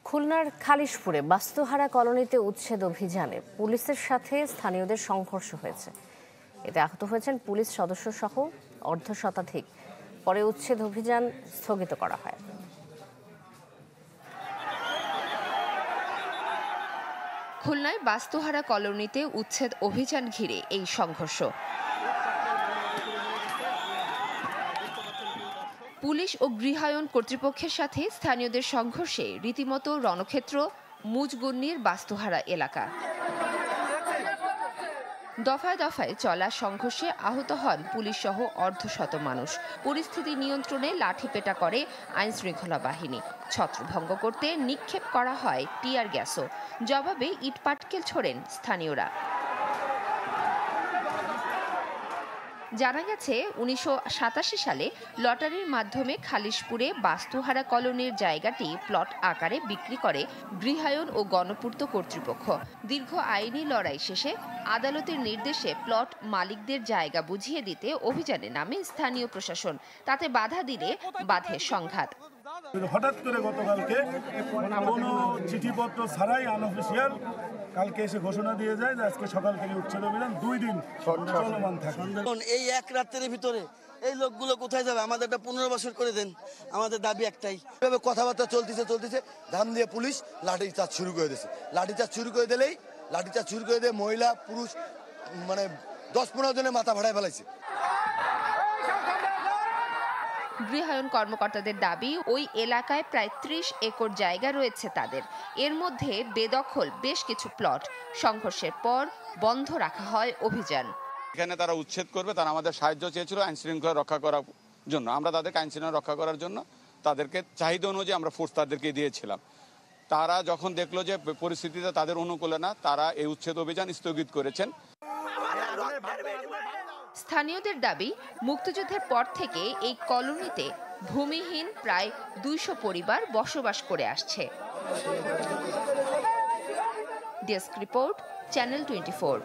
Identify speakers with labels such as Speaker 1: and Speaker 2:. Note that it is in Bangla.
Speaker 1: খুলনার খালিশপুরে বাস্তুহারা কলোনিতে উচ্ছেদ অভিযানে পুলিশের সাথে স্থানীয়দের সংঘর্ষ হয়েছে। এতে আহত হয়েছেন পুলিশ সদস্য সহ অর্ধশতাধিক। পরে উচ্ছেদ অভিযান স্থগিত করা হয়।
Speaker 2: খুলনায় বাস্তুহারা কলোনিতে উচ্ছেদ অভিযান ঘিরে এই সংঘর্ষ। পুলিশ ও গৃহায়ন কর্তৃপক্ষের সাথে স্থানীয়দের সংঘর্ষে রীতিমতো রণক্ষেত্র মুজগুন্নির বাস্তুহারা এলাকা। দফায় দফায় চলা সংঘর্ষে আহত হন পুলিশ সহ অর্ধশত মানুষ। পরিস্থিতি নিয়ন্ত্রণে লাঠিপেটা করে আইনশৃঙ্খলা বাহিনী। ছত্রভঙ্গ করতে নিক্ষেপ করা হয় টিয়ার গ্যাসও। জবাবে ইটপাটকেল ছোড়েন স্থানীয়রা। জানা গেছে ১৯৮৭ সালে লটারির মাধ্যমে খালিশপুরে বাস্তুহারা কলোনির জায়গাটি প্লট আকারে বিক্রি করে গৃহায়ন ও গণপূর্ত কর্তৃপক্ষ। দীর্ঘ আইনি লড়াই শেষে আদালতের নির্দেশে প্লট মালিকদের জায়গা বুঝিয়ে দিতে অভিযানে নামে স্থানীয় প্রশাসন। তাতে বাধা দিলে বাধে সংঘাত।
Speaker 3: হঠাৎ করে গতকালকে কোনো চিঠিপত্র ছাড়াই আনঅফিসিয়াল কালকে এসে ঘোষণা দিয়ে যায় যে আজকে সকাল থেকে উচ্ছেদ অভিযান 2 দিন চলমান থাকবে।
Speaker 4: এই এক রাতের ভিতরে এই লোকগুলো কোথায় যাবে? আমাদের একটা পুনর্বাসন করে দেন। আমাদের দাবি একটাই। এভাবে কথাবার্তা চলতেছে ধাম দিয়ে পুলিশ লাঠিচার্জ শুরু করে দিয়েছে। লাঠিচার্জ শুরু করে দিয়ে মহিলা পুরুষ মানে 10-15 জনের মাথা ভাড়ায় ফেলাইছে।
Speaker 2: গৃহায়ন কর্মকর্তাদের দাবি, ওই এলাকায় প্রায় 30 একর জায়গা রয়েছে তাদের। এর মধ্যে বেদখল বেশ কিছু প্লট। সংঘর্ষের পর বন্ধ রাখা হয় অভিযান।
Speaker 5: এখানে তারা উচ্ছেদ করবে, তারা আমাদের সাহায্য চেয়েছিল আইন শৃঙ্খলা রক্ষা করার জন্য। আমরা তাদেরকে আইন শৃঙ্খলা রক্ষা করার জন্য তাদেরকে চাহিদা অনুযায়ী আমরা ফোর্স তাদেরকে দিয়েছিলাম। তারা যখন দেখলো যে পরিস্থিতিতে তাদের অনুকূলে না, তারা এই উচ্ছেদ অভিযান স্থগিত করেছেন।
Speaker 2: স্থানীয়দের দাবি, মুক্তিযুদ্ধের পর থেকে এই কলোনিতে ভূমিহীন প্রায় 200 পরিবার বসবাস করে আসছে। Desk report, channel 24।